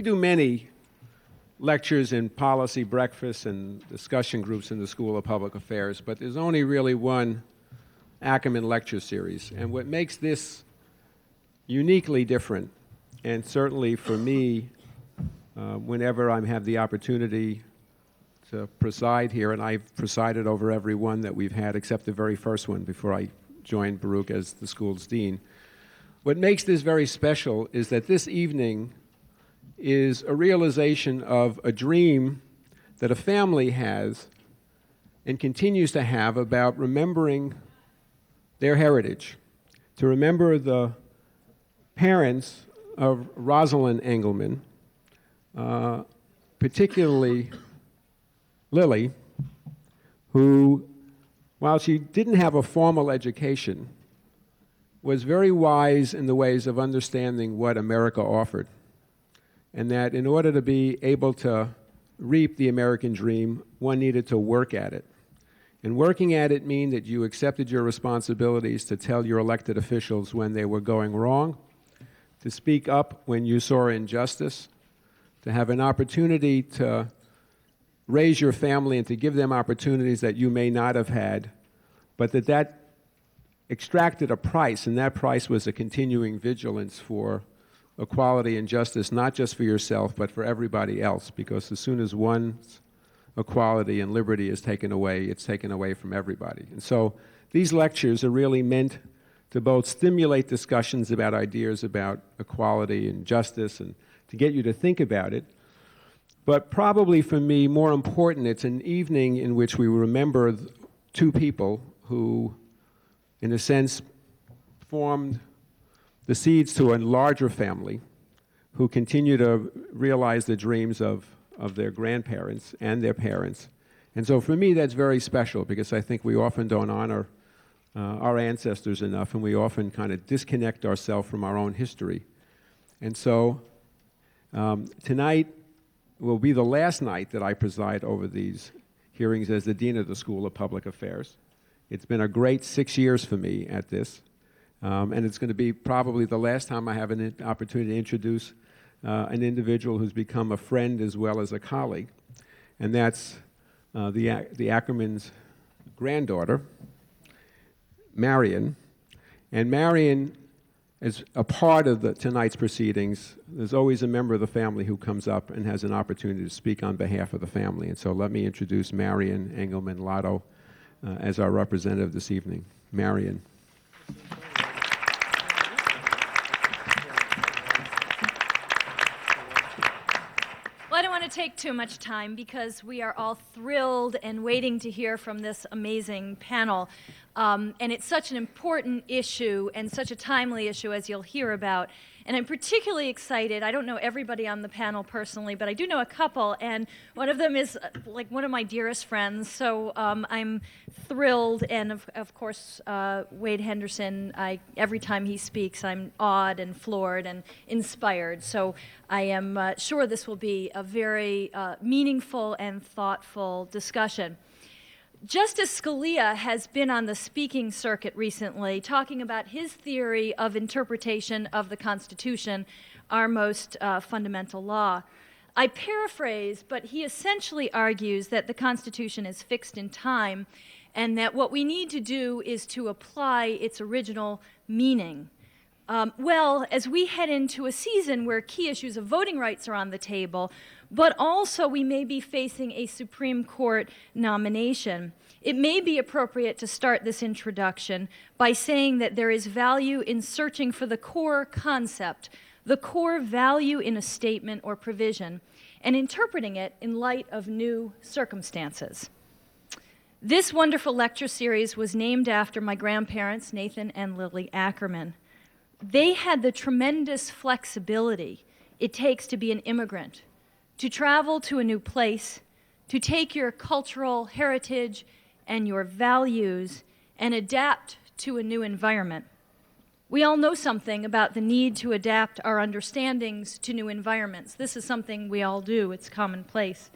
do many lectures and policy breakfasts and discussion groups in the School of Public Affairs, but there's only really one Ackerman lecture series. And what makes this uniquely different, and certainly for me, whenever I have the opportunity to preside here, and I've presided over every one that we've had except the very first one before I joined Baruch as the school's dean. What makes this very special is that this evening is a realization of a dream that a family has and continues to have about remembering their heritage, to remember the parents of Rosalind Engelman, particularly Lily, who, while she didn't have a formal education, was very wise in the ways of understanding what America offered, and that in order to be able to reap the American dream, one needed to work at it. And working at it means that you accepted your responsibilities to tell your elected officials when they were going wrong, to speak up when you saw injustice, to have an opportunity to raise your family and to give them opportunities that you may not have had, but that extracted a price, and that price was a continuing vigilance for equality and justice, not just for yourself, but for everybody else, because as soon as one's equality and liberty is taken away, it's taken away from everybody. And so these lectures are really meant to both stimulate discussions about ideas about equality and justice and to get you to think about it, but probably for me, more important, it's an evening in which we remember two people who, in a sense, formed the seeds to a larger family, who continue to realize the dreams of their grandparents and their parents. And so for me, that's very special, because I think we often don't honor our ancestors enough, and we often kind of disconnect ourselves from our own history. And so tonight will be the last night that I preside over these hearings as the Dean of the School of Public Affairs. It's been a great 6 years for me at this, and it's going to be probably the last time I have an opportunity to introduce an individual who's become a friend as well as a colleague, and that's the Ackerman's granddaughter, Marion. And Marion is a part of tonight's proceedings. There's always a member of the family who comes up and has an opportunity to speak on behalf of the family. And so let me introduce Marion Engelman Lotto as our representative this evening. Marion. Well, I don't want to take too much time because we are all thrilled and waiting to hear from this amazing panel. And it's such an important issue and such a timely issue, as you'll hear about. And I'm particularly excited. I don't know everybody on the panel personally, but I do know a couple, and one of them is like one of my dearest friends. So I'm thrilled, and of course, Wade Henderson, every time he speaks, I'm awed and floored and inspired. So I am sure this will be a very meaningful and thoughtful discussion. Justice Scalia has been on the speaking circuit recently talking about his theory of interpretation of the Constitution, our most fundamental law. I paraphrase, but he essentially argues that the Constitution is fixed in time and that what we need to do is to apply its original meaning. Well, as we head into a season where key issues of voting rights are on the table, but also we may be facing a Supreme Court nomination, it may be appropriate to start this introduction by saying that there is value in searching for the core concept, the core value in a statement or provision, and interpreting it in light of new circumstances. This wonderful lecture series was named after my grandparents, Nathan and Lily Ackerman. They had the tremendous flexibility it takes to be an immigrant, to travel to a new place, to take your cultural heritage and your values and adapt to a new environment. We all know something about the need to adapt our understandings to new environments. This is something we all do. It's commonplace.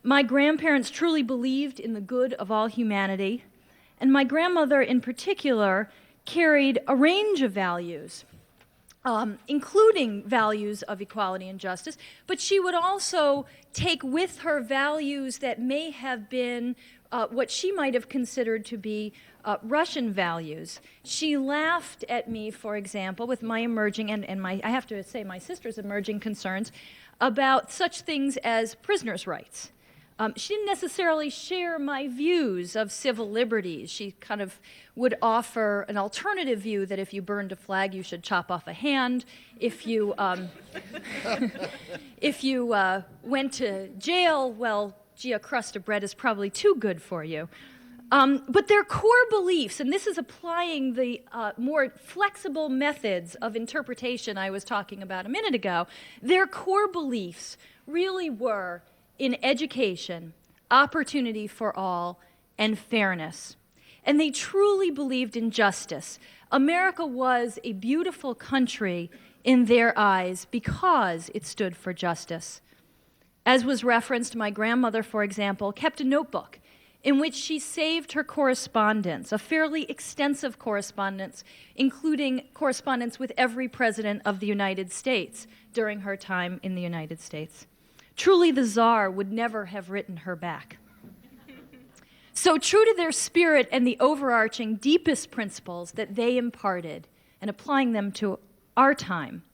My grandparents truly believed in the good of all humanity, and my grandmother in particular carried a range of values. including values of equality and justice, but she would also take with her values that may have been what she might have considered to be Russian values. She laughed at me, for example, with my emerging, and my, I have to say, my sister's emerging concerns about such things as prisoners' rights. She didn't necessarily share my views of civil liberties. She kind of would offer an alternative view that if you burned a flag, you should chop off a hand. If you, if you went to jail, well, gee, a crust of bread is probably too good for you. But their core beliefs, and this is applying the more flexible methods of interpretation I was talking about a minute ago, their core beliefs really were in education, opportunity for all, and fairness. And they truly believed in justice. America was a beautiful country in their eyes because it stood for justice. As was referenced, my grandmother, for example, kept a notebook in which she saved her correspondence, a fairly extensive correspondence, including correspondence with every president of the United States during her time in the United States. Truly, the Tsar would never have written her back. So true to their spirit and the overarching deepest principles that they imparted, and applying them to our time,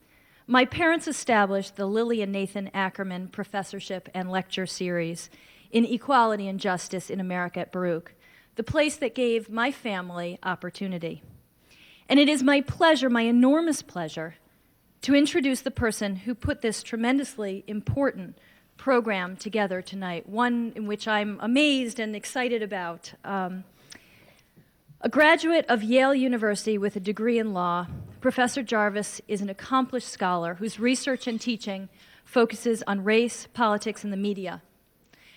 my parents established the Lily and Nathan Ackerman Professorship and Lecture Series in Equality and Justice in America at Baruch, the place that gave my family opportunity. And it is my pleasure, my enormous pleasure, to introduce the person who put this tremendously important program together tonight, one in which I'm amazed and excited about. A graduate of Yale University with a degree in law, Professor Jarvis is an accomplished scholar whose research and teaching focuses on race, politics, and the media.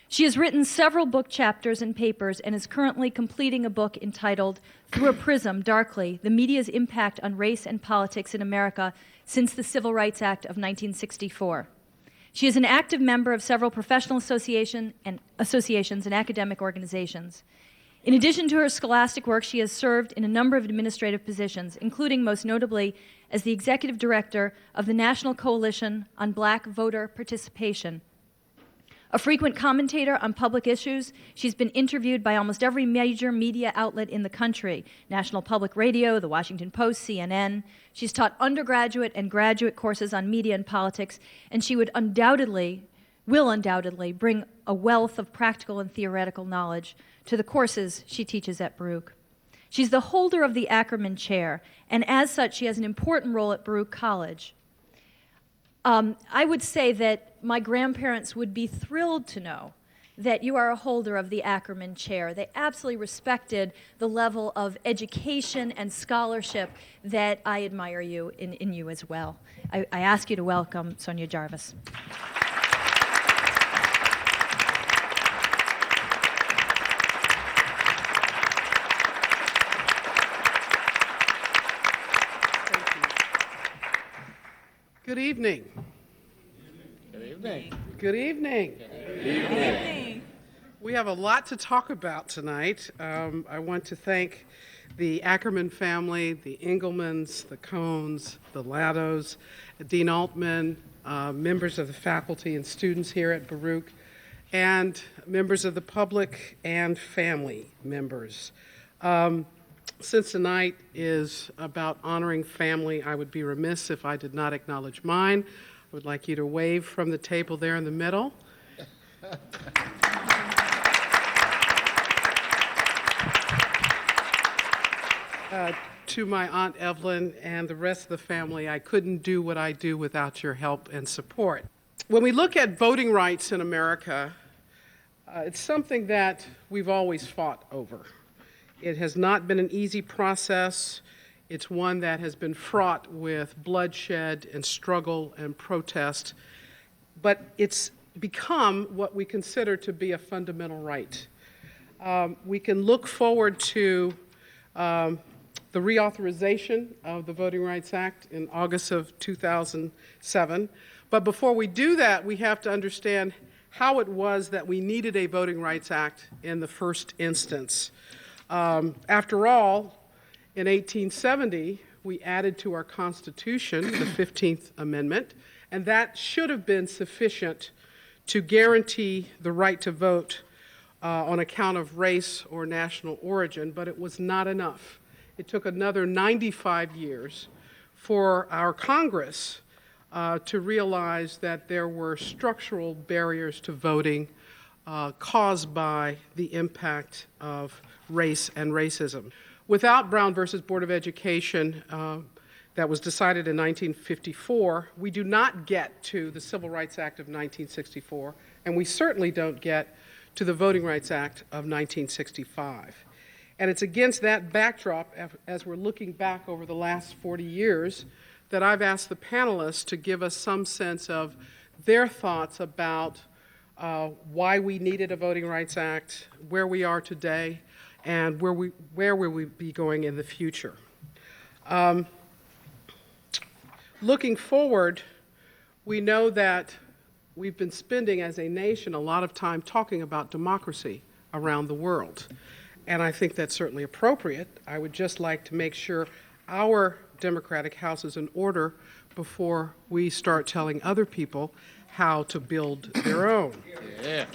She has written several book chapters and papers and is currently completing a book entitled Through a Prism, Darkly, The Media's Impact on Race and Politics in America Since the Civil Rights Act of 1964. She is an active member of several professional associations and academic organizations. In addition to her scholastic work, she has served in a number of administrative positions, including most notably as the executive director of the National Coalition on Black Voter Participation. A frequent commentator on public issues, she's been interviewed by almost every major media outlet in the country, National Public Radio, The Washington Post, CNN. She's taught undergraduate and graduate courses on media and politics, and she will undoubtedly bring a wealth of practical and theoretical knowledge to the courses she teaches at Baruch. She's the holder of the Ackerman Chair, and as such, she has an important role at Baruch College. I would say that my grandparents would be thrilled to know that you are a holder of the Ackerman Chair. They absolutely respected the level of education and scholarship that I admire in you as well. I ask you to welcome Sonia Jarvis. Good evening. Good evening. Good evening. Good evening. We have a lot to talk about tonight. I want to thank the Ackerman family, the Engelmans, the Cohns, the Lattos, Dean Altman, members of the faculty and students here at Baruch, and members of the public and family members. Since tonight is about honoring family, I would be remiss if I did not acknowledge mine. I would like you to wave from the table there in the middle. To my Aunt Evelyn and the rest of the family, I couldn't do what I do without your help and support. When we look at voting rights in America, it's something that we've always fought over. It has not been an easy process. It's one that has been fraught with bloodshed and struggle and protest, but it's become what we consider to be a fundamental right. We can look forward to the reauthorization of the Voting Rights Act in August of 2007, but before we do that, we have to understand how it was that we needed a Voting Rights Act in the first instance. After all, in 1870, we added to our Constitution the 15th Amendment, and that should have been sufficient to guarantee the right to vote on account of race or national origin, but it was not enough. It took another 95 years for our Congress to realize that there were structural barriers to voting caused by the impact of race and racism. Without Brown versus Board of Education, that was decided in 1954, we do not get to the Civil Rights Act of 1964, and we certainly don't get to the Voting Rights Act of 1965. And it's against that backdrop, as we're looking back over the last 40 years, that I've asked the panelists to give us some sense of their thoughts about why we needed a Voting Rights Act, where we are today, and where will we be going in the future. Looking forward, we know that we've been spending as a nation a lot of time talking about democracy around the world. And I think that's certainly appropriate. I would just like to make sure our democratic house is in order before we start telling other people how to build their own. Yeah.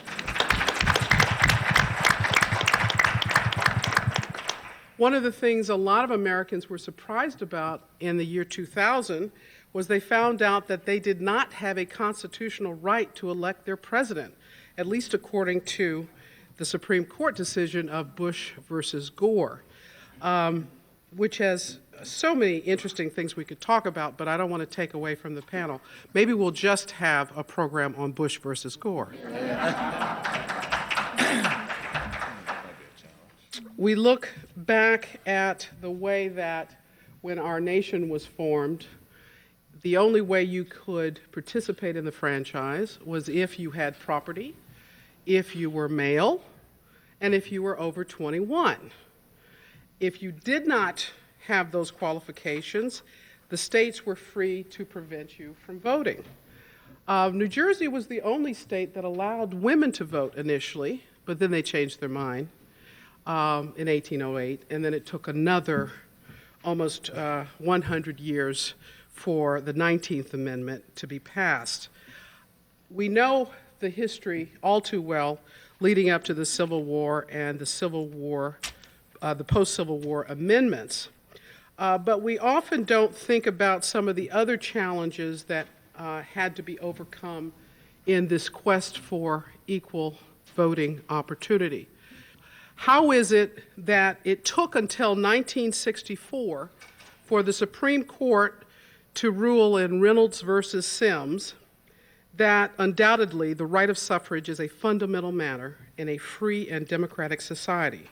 One of the things a lot of Americans were surprised about in the year 2000 was they found out that they did not have a constitutional right to elect their president, at least according to the Supreme Court decision of Bush versus Gore, which has so many interesting things we could talk about, but I don't want to take away from the panel. Maybe we'll just have a program on Bush versus Gore. We look back at the way that when our nation was formed, the only way you could participate in the franchise was if you had property, if you were male, and if you were over 21. If you did not have those qualifications, the states were free to prevent you from voting. New Jersey was the only state that allowed women to vote initially, but then they changed their mind in 1808, and then it took another almost 100 years for the 19th Amendment to be passed. We know the history all too well leading up to the Civil War and the Civil War, the post-Civil War amendments. But we often don't think about some of the other challenges that had to be overcome in this quest for equal voting opportunity. How is it that it took until 1964 for the Supreme Court to rule in Reynolds versus Sims that undoubtedly the right of suffrage is a fundamental matter in a free and democratic society,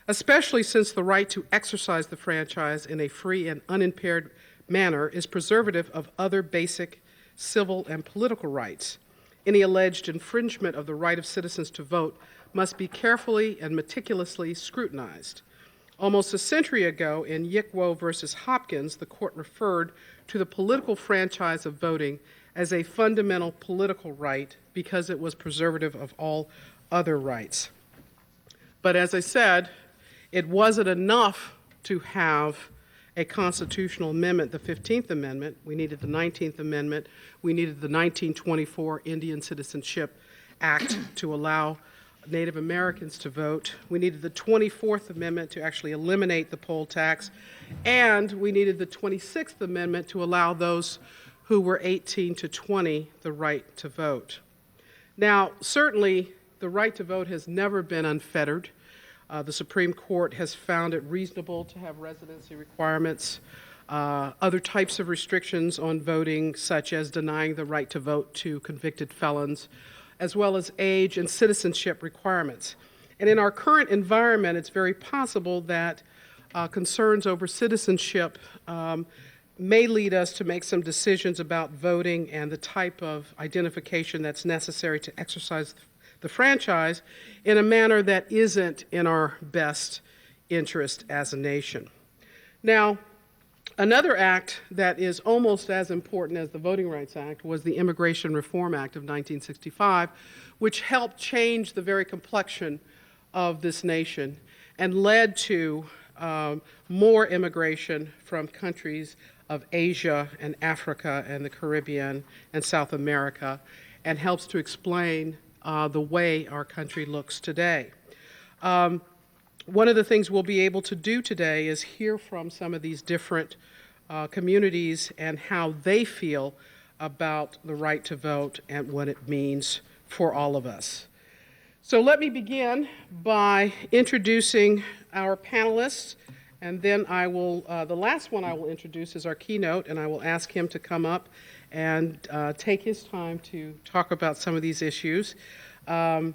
especially since the right to exercise the franchise in a free and unimpaired manner is preservative of other basic civil and political rights? Any alleged infringement of the right of citizens to vote must be carefully and meticulously scrutinized. Almost a century ago, in Yickwo versus Hopkins, the court referred to the political franchise of voting as a fundamental political right because it was preservative of all other rights. But as I said, it wasn't enough to have a constitutional amendment, the 15th Amendment. We needed the 19th Amendment. We needed the 1924 Indian Citizenship Act to allow Native Americans to vote. We needed the 24th Amendment to actually eliminate the poll tax. And we needed the 26th Amendment to allow those who were 18 to 20 the right to vote. Now, certainly, the right to vote has never been unfettered. The Supreme Court has found it reasonable to have residency requirements, other types of restrictions on voting, such as denying the right to vote to convicted felons, as well as age and citizenship requirements. And in our current environment, it's very possible that concerns over citizenship may lead us to make some decisions about voting and the type of identification that's necessary to exercise the franchise in a manner that isn't in our best interest as a nation. Now, another act that is almost as important as the Voting Rights Act was the Immigration Reform Act of 1965, which helped change the very complexion of this nation and led to more immigration from countries of Asia and Africa and the Caribbean and South America, and helps to explain the way our country looks today. One of the things we'll be able to do today is hear from some of these different communities and how they feel about the right to vote and what it means for all of us. So let me begin by introducing our panelists, and then I will, the last one I will introduce is our keynote, and I will ask him to come up and take his time to talk about some of these issues. I'll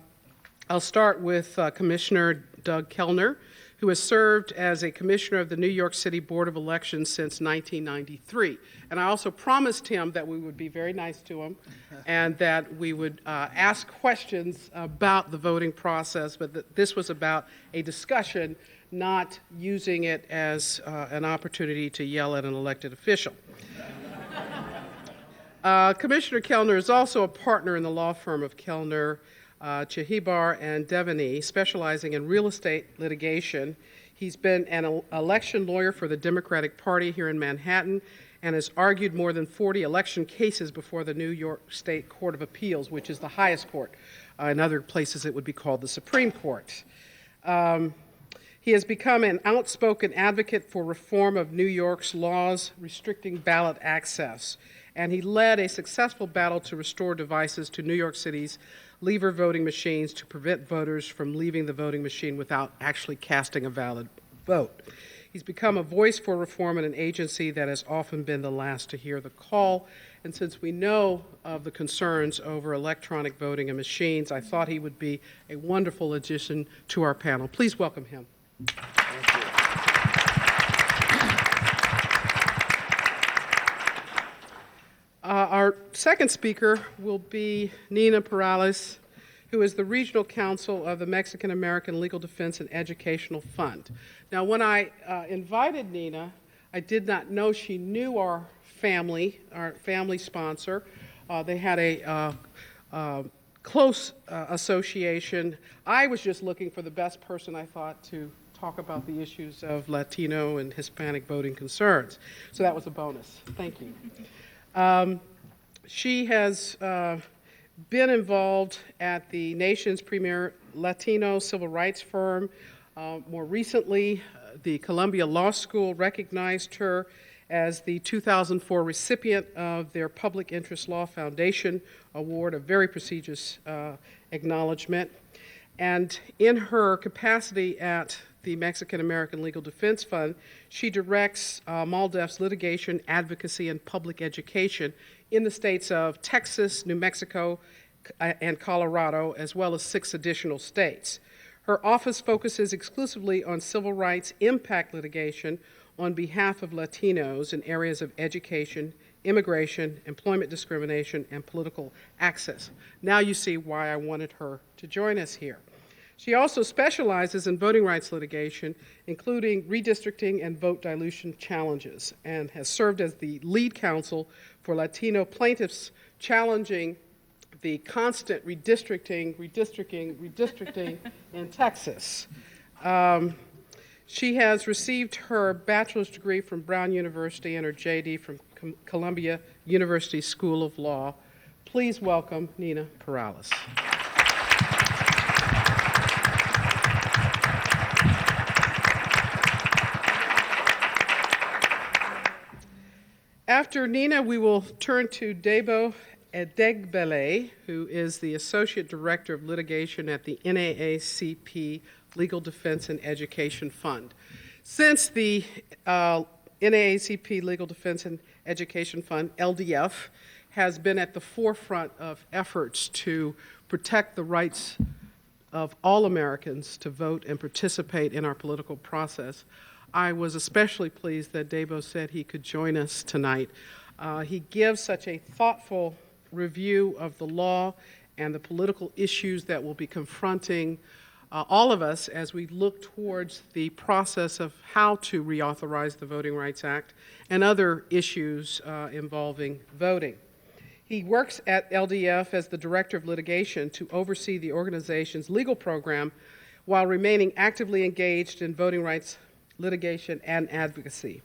start with Commissioner Doug Kellner, who has served as a commissioner of the New York City Board of Elections since 1993. And I also promised him that we would be very nice to him and that we would ask questions about the voting process, but that this was about a discussion, not using it as an opportunity to yell at an elected official. Commissioner Kellner is also a partner in the law firm of Kellner, Chehibar and Devaney, specializing in real estate litigation. He's been an election lawyer for the Democratic Party here in Manhattan and has argued more than 40 election cases before the New York State Court of Appeals, which is the highest court. In other places, it would be called the Supreme Court. He has become an outspoken advocate for reform of New York's laws restricting ballot access, and he led a successful battle to restore devices to New York City's lever voting machines to prevent voters from leaving the voting machine without actually casting a valid vote. He's become a voice for reform in an agency that has often been the last to hear the call. And since we know of the concerns over electronic voting and machines, I thought he would be a wonderful addition to our panel. Please welcome him. Our second speaker will be Nina Perales, who is the Regional Counsel of the Mexican American Legal Defense and Educational Fund. Now, when I invited Nina, I did not know she knew our family sponsor. They had a close association. I was just looking for the best person, I thought, to talk about the issues of Latino and Hispanic voting concerns. So that was a bonus. Thank you. She has been involved at the nation's premier Latino civil rights firm. More recently, the Columbia Law School recognized her as the 2004 recipient of their Public Interest Law Foundation Award, a very prestigious acknowledgement. And in her capacity at the Mexican American Legal Defense Fund, she directs MALDEF's litigation, advocacy, and public education in the states of Texas, New Mexico, and Colorado, as well as 6 additional states. Her office focuses exclusively on civil rights impact litigation on behalf of Latinos in areas of education, immigration, employment discrimination, and political access. Now you see why I wanted her to join us here. She also specializes in voting rights litigation, including redistricting and vote dilution challenges, and has served as the lead counsel for Latino plaintiffs challenging the constant redistricting in Texas. She has received her bachelor's degree from Brown University and her JD from Columbia University School of Law. Please welcome Nina Perales. After Nina, we will turn to Debo Edegbele, who is the Associate Director of Litigation at the NAACP Legal Defense and Education Fund. Since the NAACP Legal Defense and Education Fund, LDF, has been at the forefront of efforts to protect the rights of all Americans to vote and participate in our political process, I was especially pleased that Debo said he could join us tonight. He gives such a thoughtful review of the law and the political issues that will be confronting all of us as we look towards the process of how to reauthorize the Voting Rights Act and other issues involving voting. He works at LDF as the Director of Litigation to oversee the organization's legal program while remaining actively engaged in voting rights litigation, and advocacy.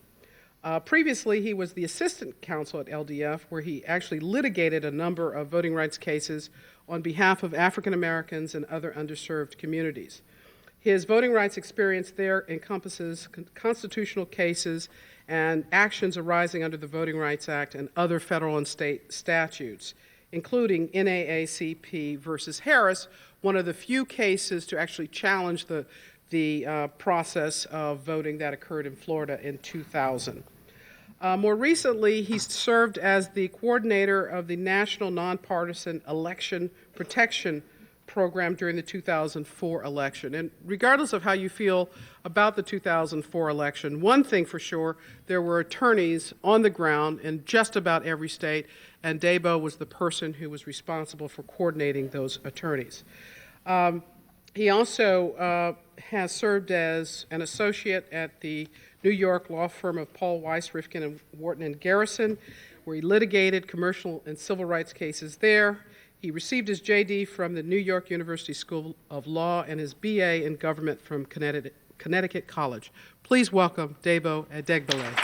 Previously, he was the assistant counsel at LDF, where he actually litigated a number of voting rights cases on behalf of African Americans and other underserved communities. His voting rights experience there encompasses constitutional cases and actions arising under the Voting Rights Act and other federal and state statutes, including NAACP versus Harris, one of the few cases to actually challenge the process of voting that occurred in Florida in 2000. More recently, he served as the coordinator of the National Nonpartisan Election Protection Program during the 2004 election. And regardless of how you feel about the 2004 election, one thing for sure, there were attorneys on the ground in just about every state, and Dabo was the person who was responsible for coordinating those attorneys. He also has served as an associate at the New York law firm of Paul Weiss, Rifkin, and Wharton and Garrison, where he litigated commercial and civil rights cases there. He received his JD from the New York University School of Law and his BA in government from Connecticut College. Please welcome Dabo Adegbile.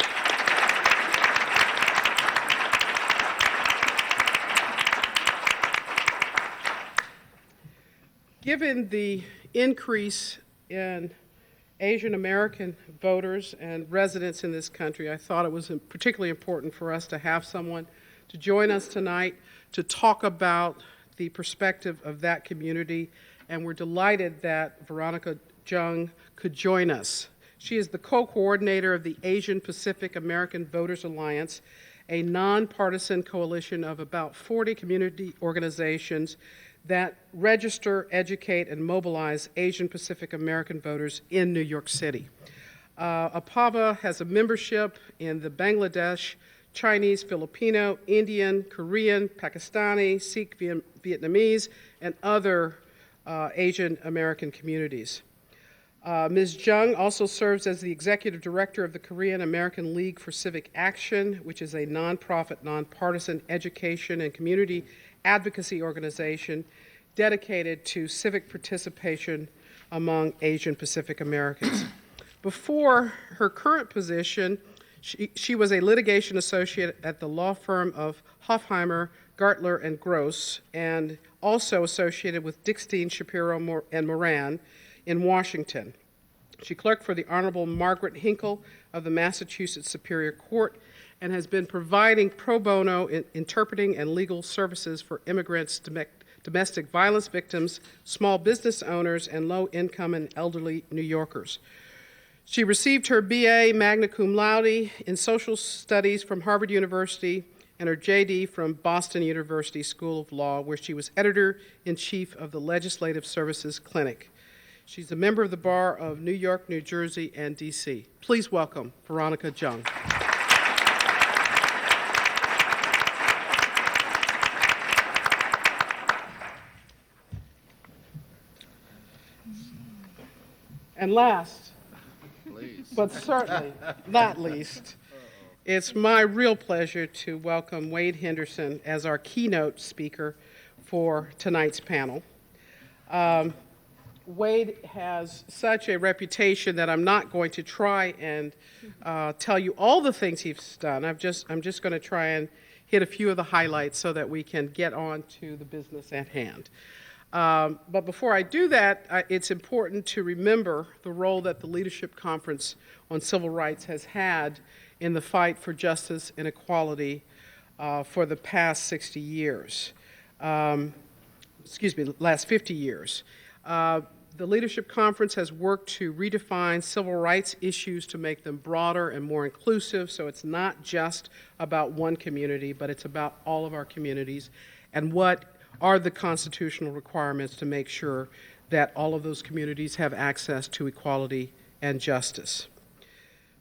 Given the increase in Asian American voters and residents in this country, I thought it was particularly important for us to have someone to join us tonight to talk about the perspective of that community, and we're delighted that Veronica Jung could join us. She is the co-coordinator of the Asian Pacific American Voters Alliance, a nonpartisan coalition of about 40 community organizations that register, educate, and mobilize Asian Pacific American voters in New York City. APAVA has a membership in the Bangladesh, Chinese, Filipino, Indian, Korean, Pakistani, Sikh, Vietnamese, and other Asian American communities. Ms. Jung also serves as the executive director of the Korean American League for Civic Action, which is a nonprofit, nonpartisan education and community advocacy organization dedicated to civic participation among Asian Pacific Americans. Before her current position, she was a litigation associate at the law firm of Hofheimer, Gartler, and Gross, and also associated with Dickstein, Shapiro, and Moran in Washington. She clerked for the Honorable Margaret Hinkle of the Massachusetts Superior Court and has been providing pro bono interpreting and legal services for immigrants, domestic violence victims, small business owners, and low-income and elderly New Yorkers. She received her BA magna cum laude in social studies from Harvard University and her JD from Boston University School of Law, where she was editor-in-chief of the Legislative Services Clinic. She's a member of the Bar of New York, New Jersey, and D.C. Please welcome Veronica Jung. And last, but certainly not least, it's my real pleasure to welcome Wade Henderson as our keynote speaker for tonight's panel. Wade has such a reputation that I'm not going to try and tell you all the things he's done. I'm just going to try and hit a few of the highlights so that we can get on to the business at hand. But before I do that, it's important to remember the role that the Leadership Conference on Civil Rights has had in the fight for justice and equality for the past 60 years. Last 50 years. The Leadership Conference has worked to redefine civil rights issues to make them broader and more inclusive, so it's not just about one community, but it's about all of our communities, and what are the constitutional requirements to make sure that all of those communities have access to equality and justice.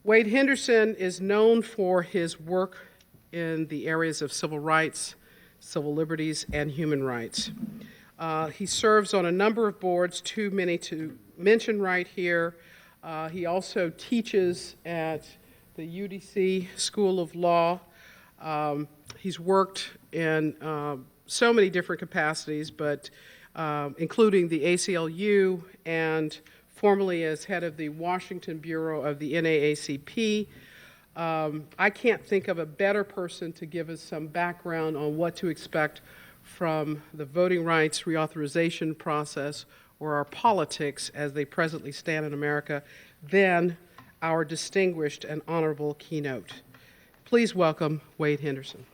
Wade Henderson is known for his work in the areas of civil rights, civil liberties, and human rights. He serves on a number of boards, too many to mention right here. He also teaches at the UDC School of Law. He's worked in so many different capacities, but including the ACLU and formerly as head of the Washington Bureau of the NAACP. I can't think of a better person to give us some background on what to expect from the voting rights reauthorization process or our politics as they presently stand in America than our distinguished and honorable keynote. Please welcome Wade Henderson.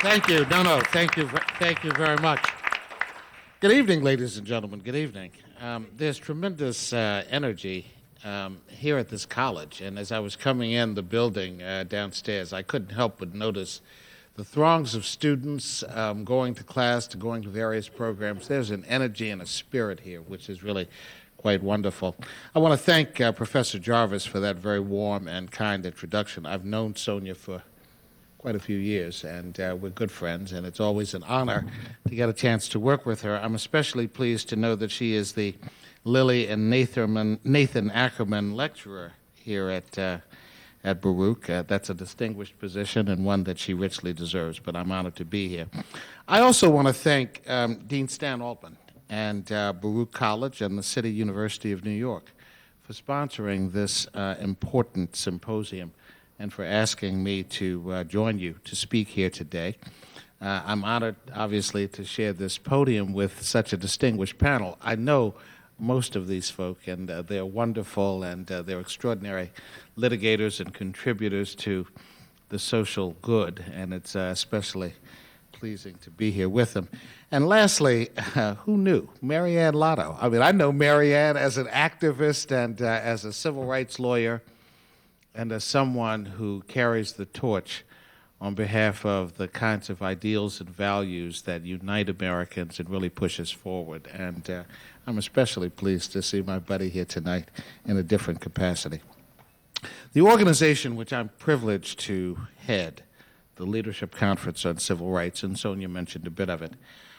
Thank you. No, thank you very much. Good evening, ladies and gentlemen. Good evening. There's tremendous energy here at this college, and as I was coming in the building downstairs, I couldn't help but notice the throngs of students going to class, to going to various programs. There's an energy and a spirit here, which is really quite wonderful. I want to thank Professor Jarvis for that very warm and kind introduction. I've known Sonia for quite a few years, and we're good friends, and it's always an honor to get a chance to work with her. I'm especially pleased to know that she is the Lily and Nathan Ackerman Lecturer here at Baruch. That's a distinguished position and one that she richly deserves, but I'm honored to be here. I also want to thank Dean Stan Altman and Baruch College and the City University of New York for sponsoring this important symposium and for asking me to join you to speak here today. I'm honored, obviously, to share this podium with such a distinguished panel. I know most of these folk, and they're wonderful, and they're extraordinary litigators and contributors to the social good, and it's especially pleasing to be here with them. And lastly, who knew? Marianne Lotto. I mean, I know Marianne as an activist and as a civil rights lawyer, and as someone who carries the torch on behalf of the kinds of ideals and values that unite Americans and really push us forward. And I'm especially pleased to see my buddy here tonight in a different capacity. The organization which I'm privileged to head, the Leadership Conference on Civil Rights, and Sonia mentioned a bit of it,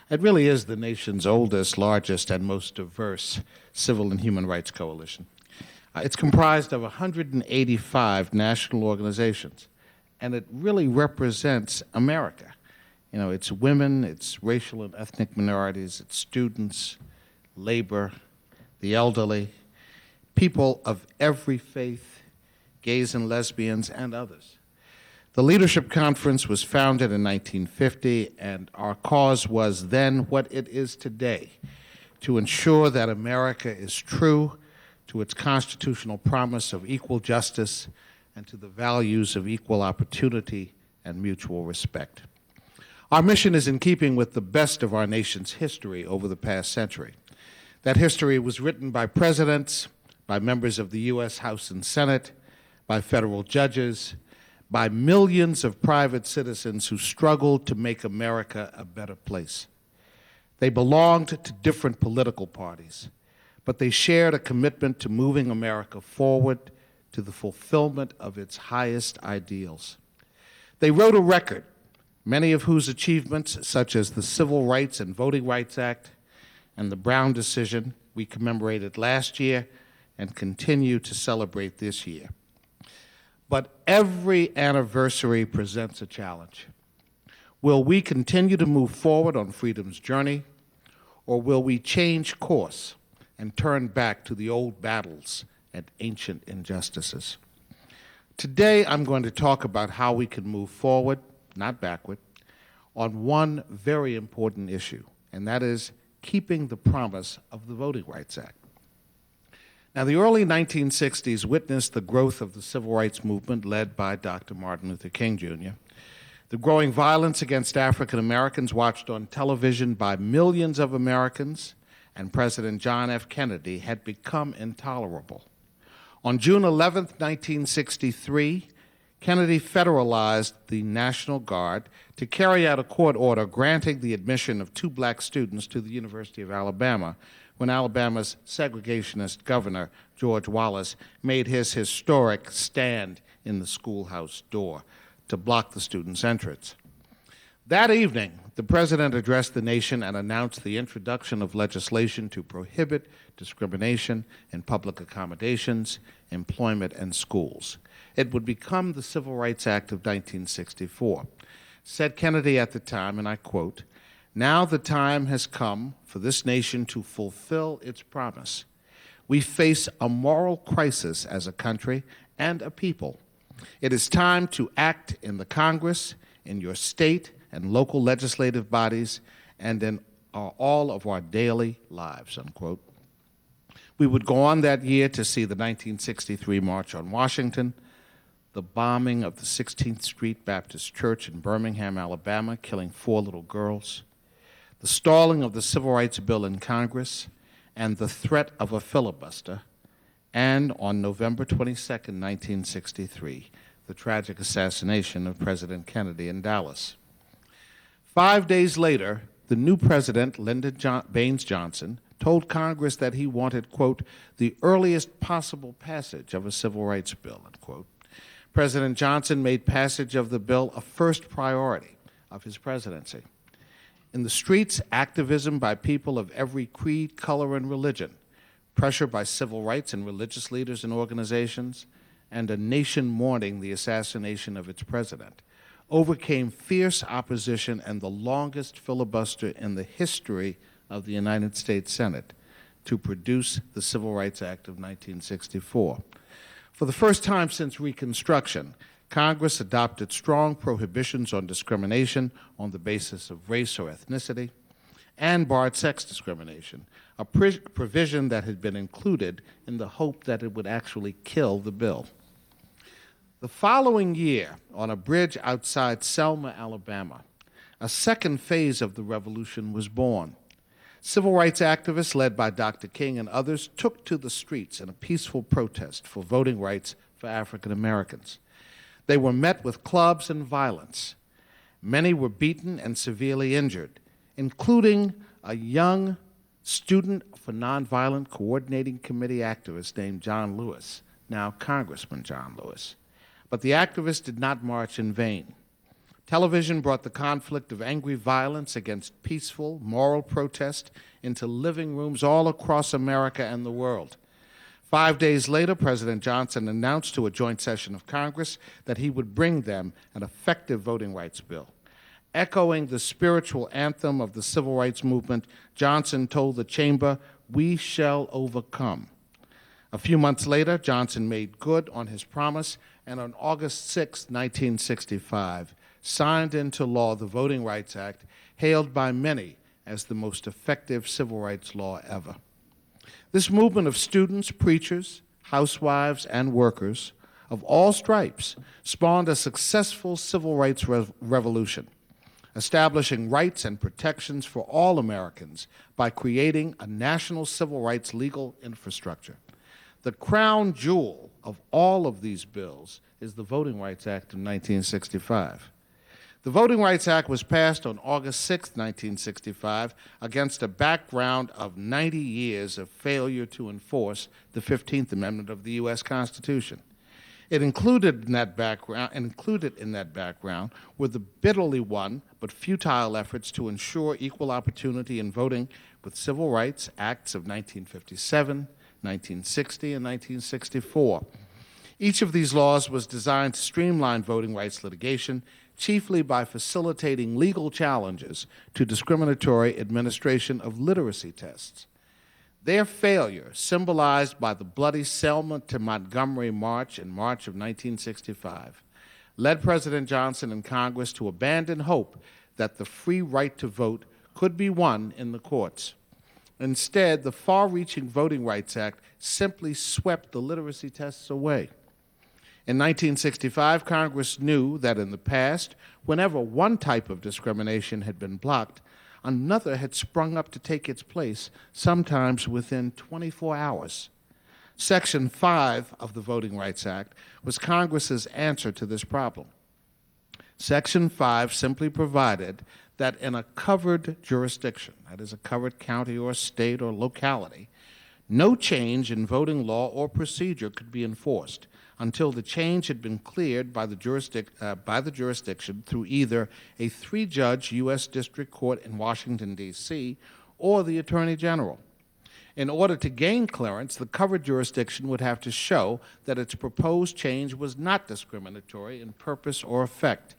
it really is the nation's oldest, largest, and most diverse civil and human rights coalition. It's comprised of 185 national organizations, and it really represents America. You know, it's women, it's racial and ethnic minorities, it's students, labor, the elderly, people of every faith, gays and lesbians, and others. The Leadership Conference was founded in 1950, and our cause was then what it is today, to ensure that America is true to its constitutional promise of equal justice and to the values of equal opportunity and mutual respect. Our mission is in keeping with the best of our nation's history over the past century. That history was written by presidents, by members of the U.S. House and Senate, by federal judges, by millions of private citizens who struggled to make America a better place. They belonged to different political parties, but they shared a commitment to moving America forward to the fulfillment of its highest ideals. They wrote a record, many of whose achievements, such as the Civil Rights and Voting Rights Act and the Brown decision, we commemorated last year and continue to celebrate this year. But every anniversary presents a challenge. Will we continue to move forward on freedom's journey, or will we change course and turn back to the old battles and ancient injustices? Today, I'm going to talk about how we can move forward, not backward, on one very important issue, and that is keeping the promise of the Voting Rights Act. Now, the early 1960s witnessed the growth of the civil rights movement led by Dr. Martin Luther King, Jr. The growing violence against African Americans watched on television by millions of Americans and President John F. Kennedy had become intolerable. On June 11, 1963, Kennedy federalized the National Guard to carry out a court order granting the admission of 2 black students to the University of Alabama when Alabama's segregationist governor, George Wallace, made his historic stand in the schoolhouse door to block the students' entrance. That evening, the President addressed the nation and announced the introduction of legislation to prohibit discrimination in public accommodations, employment, and schools. It would become the Civil Rights Act of 1964. Said Kennedy at the time, and I quote, "Now the time has come for this nation to fulfill its promise. We face a moral crisis as a country and a people. It is time to act in the Congress, in your state and local legislative bodies, and in all of our daily lives," unquote. We would go on that year to see the 1963 March on Washington, the bombing of the 16th Street Baptist Church in Birmingham, Alabama, killing 4 little girls, the stalling of the Civil Rights Bill in Congress, and the threat of a filibuster, and on November 22, 1963, the tragic assassination of President Kennedy in Dallas. 5 days later, the new president, Lyndon Baines Johnson, told Congress that he wanted, quote, "the earliest possible passage of a civil rights bill," unquote. President Johnson made passage of the bill a first priority of his presidency. In the streets, activism by people of every creed, color, and religion, pressure by civil rights and religious leaders and organizations, and a nation mourning the assassination of its president, overcame fierce opposition and the longest filibuster in the history of the United States Senate to produce the Civil Rights Act of 1964. For the first time since Reconstruction, Congress adopted strong prohibitions on discrimination on the basis of race or ethnicity and barred sex discrimination, a provision that had been included in the hope that it would actually kill the bill. The following year, on a bridge outside Selma, Alabama, a second phase of the revolution was born. Civil rights activists led by Dr. King and others took to the streets in a peaceful protest for voting rights for African Americans. They were met with clubs and violence. Many were beaten and severely injured, including a young student for Nonviolent Coordinating Committee activist named John Lewis, now Congressman John Lewis. But the activists did not march in vain. Television brought the conflict of angry violence against peaceful, moral protest into living rooms all across America and the world. 5 days later, President Johnson announced to a joint session of Congress that he would bring them an effective voting rights bill. Echoing the spiritual anthem of the civil rights movement, Johnson told the chamber, "We shall overcome." A few months later, Johnson made good on his promise, and on August 6, 1965, signed into law the Voting Rights Act, hailed by many as the most effective civil rights law ever. This movement of students, preachers, housewives, and workers of all stripes spawned a successful civil rights revolution, establishing rights and protections for all Americans by creating a national civil rights legal infrastructure. The crown jewel of all of these bills is the Voting Rights Act of 1965. The Voting Rights Act was passed on August 6, 1965, against a background of 90 years of failure to enforce the 15th Amendment of the U.S. Constitution. Included in that background were the bitterly won but futile efforts to ensure equal opportunity in voting with Civil Rights Acts of 1957, 1960, and 1964. Each of these laws was designed to streamline voting rights litigation, chiefly by facilitating legal challenges to discriminatory administration of literacy tests. Their failure, symbolized by the bloody Selma to Montgomery March in March of 1965, led President Johnson and Congress to abandon hope that the free right to vote could be won in the courts. Instead, the far-reaching Voting Rights Act simply swept the literacy tests away. In 1965, Congress knew that in the past, whenever one type of discrimination had been blocked, another had sprung up to take its place, sometimes within 24 hours. Section 5 of the Voting Rights Act was Congress's answer to this problem. Section 5 simply provided that in a covered jurisdiction, that is a covered county or state or locality, no change in voting law or procedure could be enforced until the change had been cleared by the jurisdiction through either a 3-judge U.S. District Court in Washington, D.C., or the Attorney General. In order to gain clearance, the covered jurisdiction would have to show that its proposed change was not discriminatory in purpose or effect.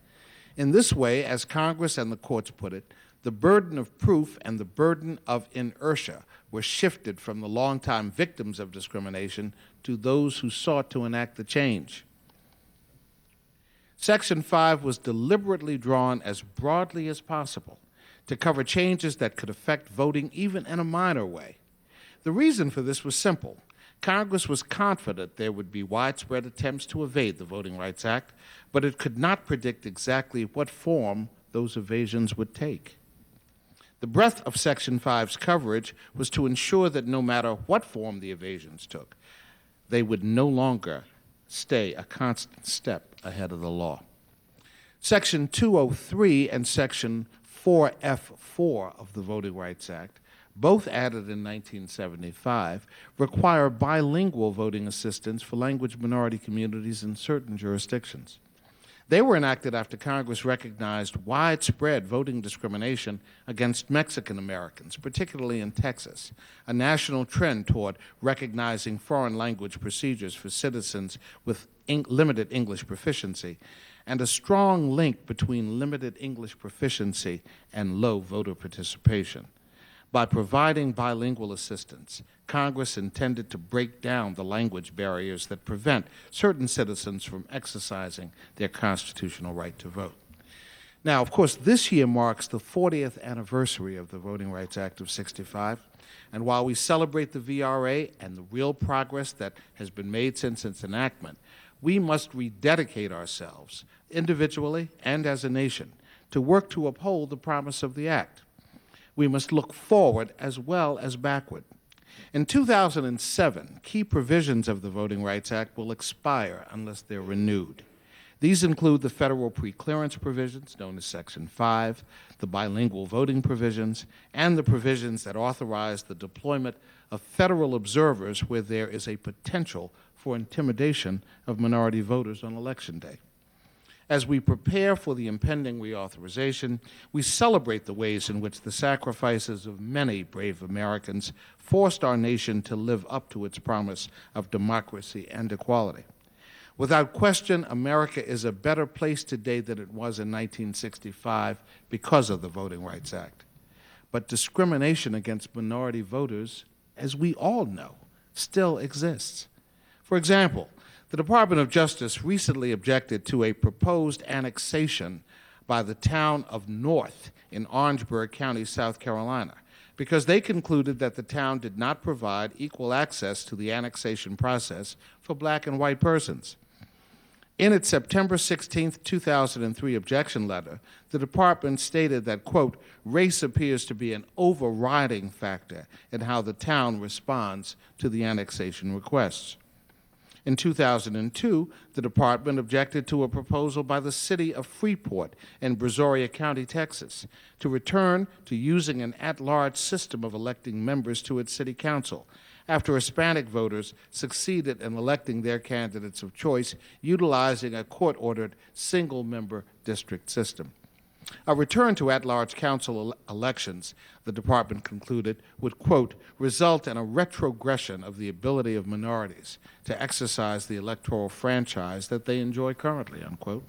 In this way, as Congress and the courts put it, the burden of proof and the burden of inertia were shifted from the longtime victims of discrimination to those who sought to enact the change. Section 5 was deliberately drawn as broadly as possible to cover changes that could affect voting even in a minor way. The reason for this was simple. Congress was confident there would be widespread attempts to evade the Voting Rights Act, but it could not predict exactly what form those evasions would take. The breadth of Section 5's coverage was to ensure that no matter what form the evasions took, they would no longer stay a constant step ahead of the law. Section 203 and Section 4F4 of the Voting Rights Act, both added in 1975, require bilingual voting assistance for language minority communities in certain jurisdictions. They were enacted after Congress recognized widespread voting discrimination against Mexican Americans, particularly in Texas, a national trend toward recognizing foreign language procedures for citizens with limited English proficiency, and a strong link between limited English proficiency and low voter participation. By providing bilingual assistance, Congress intended to break down the language barriers that prevent certain citizens from exercising their constitutional right to vote. Now, of course, this year marks the 40th anniversary of the Voting Rights Act of '65, and while we celebrate the VRA and the real progress that has been made since its enactment, we must rededicate ourselves, individually and as a nation, to work to uphold the promise of the Act. We must look forward as well as backward. In 2007, key provisions of the Voting Rights Act will expire unless they're renewed. These include the federal preclearance provisions, known as Section 5, the bilingual voting provisions, and the provisions that authorize the deployment of federal observers where there is a potential for intimidation of minority voters on Election Day. As we prepare for the impending reauthorization, we celebrate the ways in which the sacrifices of many brave Americans forced our nation to live up to its promise of democracy and equality. Without question, America is a better place today than it was in 1965 because of the Voting Rights Act. But discrimination against minority voters, as we all know, still exists. For example, the Department of Justice recently objected to a proposed annexation by the town of North in Orangeburg County, South Carolina, because they concluded that the town did not provide equal access to the annexation process for black and white persons. In its September 16, 2003 objection letter, the department stated that, quote, race appears to be an overriding factor in how the town responds to the annexation requests. In 2002, the department objected to a proposal by the city of Freeport in Brazoria County, Texas, to return to using an at-large system of electing members to its city council, after Hispanic voters succeeded in electing their candidates of choice utilizing a court-ordered single-member district system. A return to at-large council elections, the department concluded, would, quote, result in a retrogression of the ability of minorities to exercise the electoral franchise that they enjoy currently, unquote.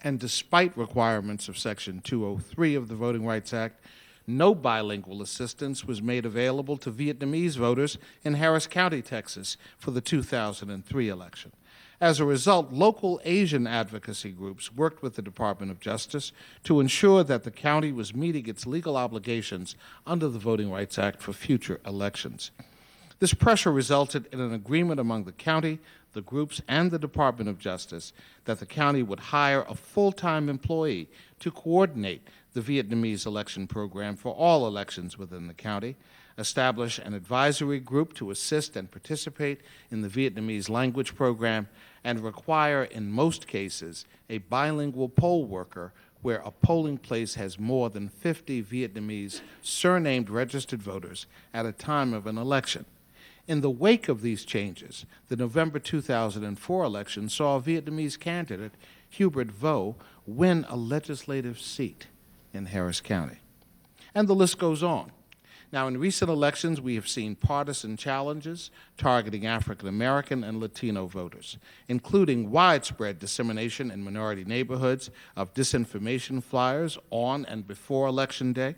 And despite requirements of Section 203 of the Voting Rights Act, no bilingual assistance was made available to Vietnamese voters in Harris County, Texas, for the 2003 election. As a result, local Asian advocacy groups worked with the Department of Justice to ensure that the county was meeting its legal obligations under the Voting Rights Act for future elections. This pressure resulted in an agreement among the county, the groups, and the Department of Justice that the county would hire a full-time employee to coordinate the Vietnamese election program for all elections within the county, establish an advisory group to assist and participate in the Vietnamese language program, and require, in most cases, a bilingual poll worker where a polling place has more than 50 Vietnamese surnamed registered voters at a time of an election. In the wake of these changes, the November 2004 election saw Vietnamese candidate Hubert Vo win a legislative seat in Harris County. And the list goes on. Now, in recent elections, we have seen partisan challenges targeting African American and Latino voters, including widespread dissemination in minority neighborhoods of disinformation flyers on and before Election Day,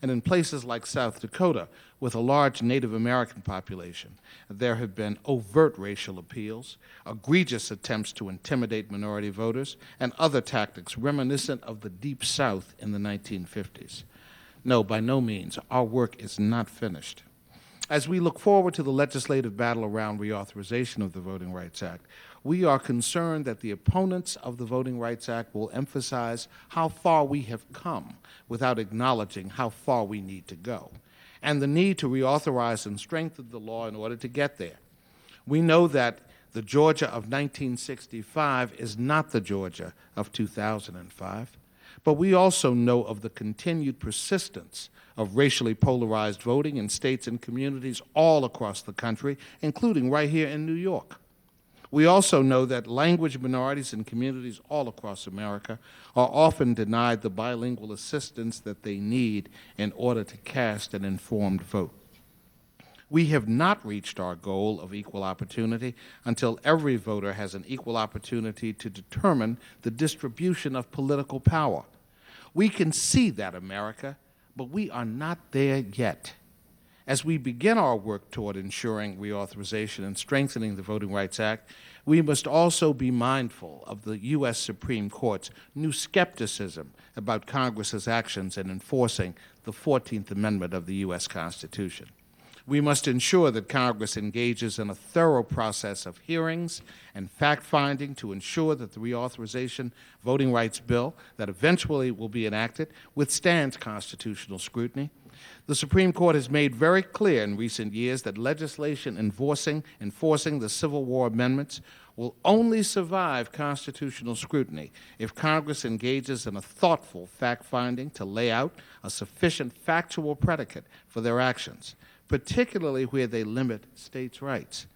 and in places like South Dakota, with a large Native American population, there have been overt racial appeals, egregious attempts to intimidate minority voters, and other tactics reminiscent of the Deep South in the 1950s. No, by no means, our work is not finished. As we look forward to the legislative battle around reauthorization of the Voting Rights Act, we are concerned that the opponents of the Voting Rights Act will emphasize how far we have come without acknowledging how far we need to go, and the need to reauthorize and strengthen the law in order to get there. We know that the Georgia of 1965 is not the Georgia of 2005, but we also know of the continued persistence of racially polarized voting in states and communities all across the country, including right here in New York. We also know that language minorities in communities all across America are often denied the bilingual assistance that they need in order to cast an informed vote. We have not reached our goal of equal opportunity until every voter has an equal opportunity to determine the distribution of political power. We can see that America, but we are not there yet. As we begin our work toward ensuring reauthorization and strengthening the Voting Rights Act, we must also be mindful of the U.S. Supreme Court's new skepticism about Congress's actions in enforcing the 14th Amendment of the U.S. Constitution. We must ensure that Congress engages in a thorough process of hearings and fact-finding to ensure that the reauthorization voting rights bill that eventually will be enacted withstands constitutional scrutiny. The Supreme Court has made very clear in recent years that legislation enforcing the Civil War amendments will only survive constitutional scrutiny if Congress engages in a thoughtful fact-finding to lay out a sufficient factual predicate for their actions, particularly where they limit states' rights.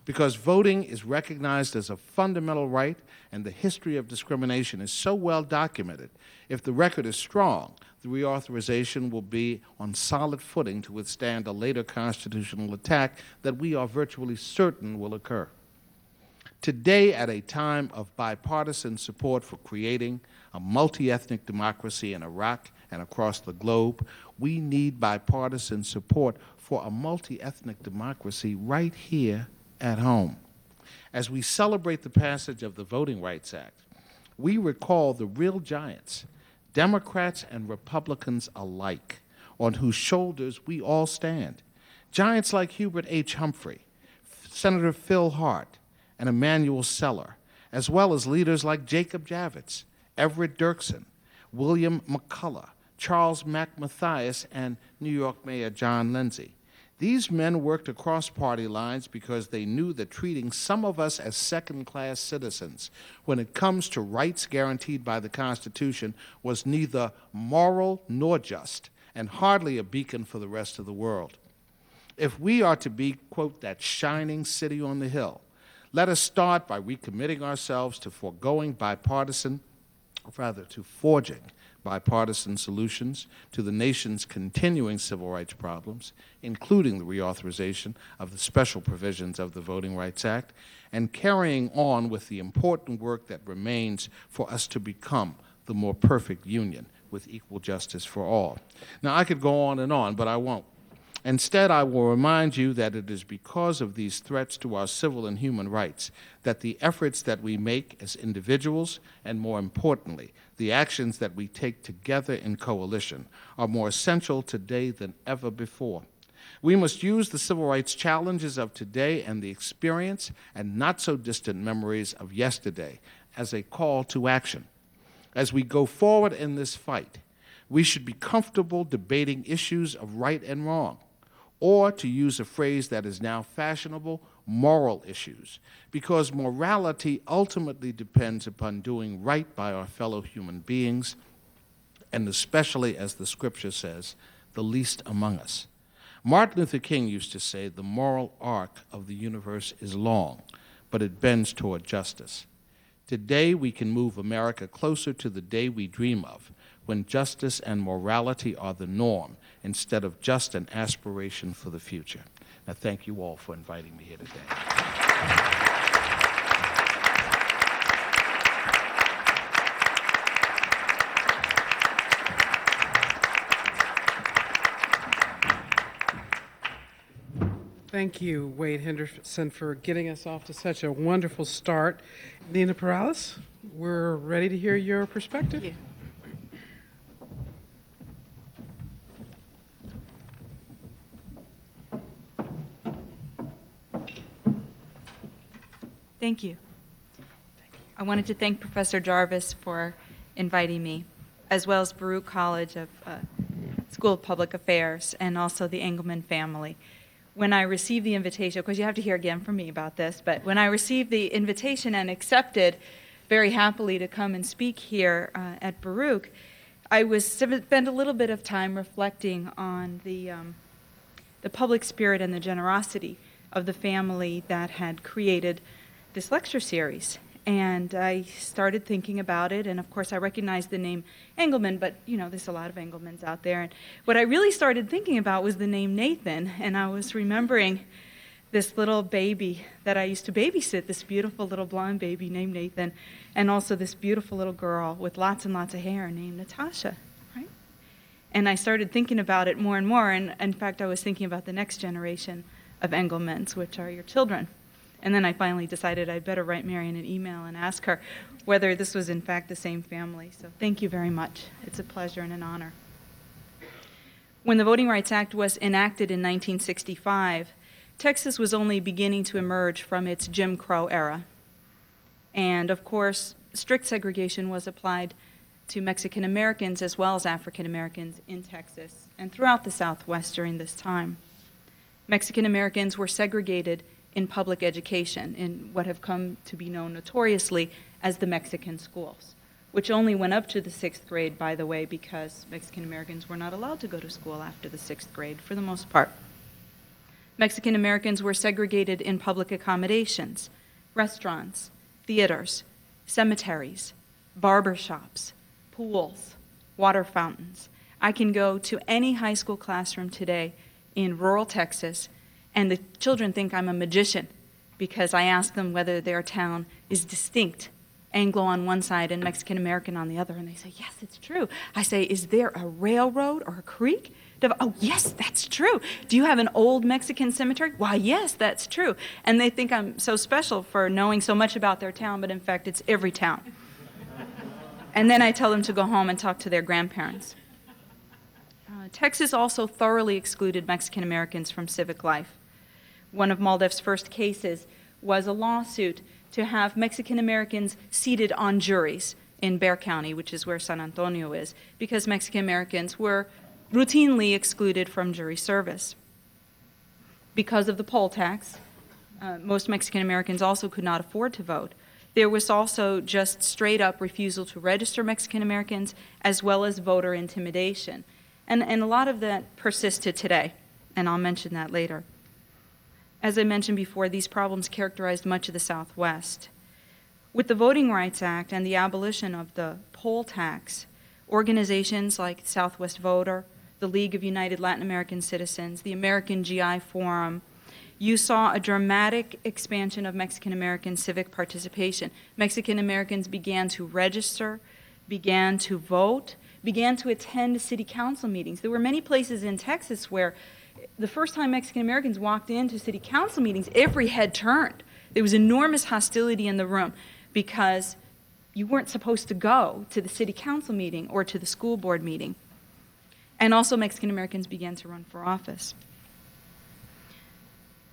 Because voting is recognized as a fundamental right and the history of discrimination is so well documented, if the record is strong, the reauthorization will be on solid footing to withstand a later constitutional attack that we are virtually certain will occur. Today, at a time of bipartisan support for creating a multi-ethnic democracy in Iraq and across the globe, we need bipartisan support for a multi-ethnic democracy right here at home. As we celebrate the passage of the Voting Rights Act, we recall the real giants, Democrats and Republicans alike, on whose shoulders we all stand. Giants like Hubert H. Humphrey, Senator Phil Hart, and Emanuel Seller, as well as leaders like Jacob Javits, Everett Dirksen, William McCullough, Charles Mack Mathias, and New York Mayor John Lindsay. These men worked across party lines because they knew that treating some of us as second-class citizens when it comes to rights guaranteed by the Constitution was neither moral nor just, and hardly a beacon for the rest of the world. If we are to be, quote, that shining city on the hill, let us start by recommitting ourselves to forging bipartisan, to forging bipartisan solutions to the nation's continuing civil rights problems, including the reauthorization of the special provisions of the Voting Rights Act, and carrying on with the important work that remains for us to become the more perfect union with equal justice for all. Now, I could go on, but I won't. Instead, I will remind you that it is because of these threats to our civil and human rights that the efforts that we make as individuals, and more importantly, the actions that we take together in coalition, are more essential today than ever before. We must use the civil rights challenges of today and the experience and not-so-distant memories of yesterday as a call to action. As we go forward in this fight, we should be comfortable debating issues of right and wrong, or, to use a phrase that is now fashionable, moral issues, because morality ultimately depends upon doing right by our fellow human beings, and especially, as the Scripture says, the least among us. Martin Luther King used to say, the moral arc of the universe is long, but it bends toward justice. Today, we can move America closer to the day we dream of, when justice and morality are the norm instead of just an aspiration for the future. Now, thank you all for inviting me here today. Thank you, Wade Henderson, for getting us off to such a wonderful start. Nina Perales, we're ready to hear your perspective. Thank you. Thank you. I wanted to thank Professor Jarvis for inviting me, as well as Baruch College of School of Public Affairs, and also the Engelman family. When I received the invitation, of course you have to hear again from me about this, but when I received the invitation and accepted very happily to come and speak here at Baruch, I spent a little bit of time reflecting on the public spirit and the generosity of the family that had created this lecture series. And I started thinking about it, and of course I recognized the name Engelman, but you know, there's a lot of Engelmans out there. And what I really started thinking about was the name Nathan, and I was remembering this little baby that I used to babysit, this beautiful little blonde baby named Nathan, and also this beautiful little girl with lots and lots of hair named Natasha, right? And I started thinking about it more and more, and in fact I was thinking about the next generation of Engelmans, which are your children. And then I finally decided I'd better write Marion an email and ask her whether this was in fact the same family. So thank you very much. It's a pleasure and an honor. When the Voting Rights Act was enacted in 1965, Texas was only beginning to emerge from its Jim Crow era. And of course, strict segregation was applied to Mexican Americans as well as African Americans in Texas and throughout the Southwest during this time. Mexican Americans were segregated in public education in what have come to be known notoriously as the Mexican schools, which only went up to the 6th grade, by the way, because Mexican Americans were not allowed to go to school after the 6th grade for the most part. Mexican Americans were segregated in public accommodations, restaurants, theaters, cemeteries, barber shops, pools, water fountains. I can go to any high school classroom today in rural Texas, and the children think I'm a magician because I ask them whether their town is distinct, Anglo on one side and Mexican American on the other, and they say, yes, it's true. I say, is there a railroad or a creek? Oh, yes, that's true. Do you have an old Mexican cemetery? Why, yes, that's true. And they think I'm so special for knowing so much about their town, but in fact, it's every town. And then I tell them to go home and talk to their grandparents. Texas also thoroughly excluded Mexican Americans from civic life. One of MALDEF's first cases was a lawsuit to have Mexican Americans seated on juries in Bexar County, which is where San Antonio is, because Mexican Americans were routinely excluded from jury service. Because of the poll tax, most Mexican Americans also could not afford to vote. There was also just straight up refusal to register Mexican Americans, as well as voter intimidation. And a lot of that persisted today, and I'll mention that later. As I mentioned before, these problems characterized much of the Southwest. With the Voting Rights Act and the abolition of the poll tax, organizations like Southwest Voter, the League of United Latin American Citizens, the American GI Forum, you saw a dramatic expansion of Mexican American civic participation. Mexican Americans began to register, began to vote, began to attend city council meetings. There were many places in Texas where the first time Mexican Americans walked into city council meetings, every head turned. There was enormous hostility in the room because you weren't supposed to go to the city council meeting or to the school board meeting. And also Mexican Americans began to run for office.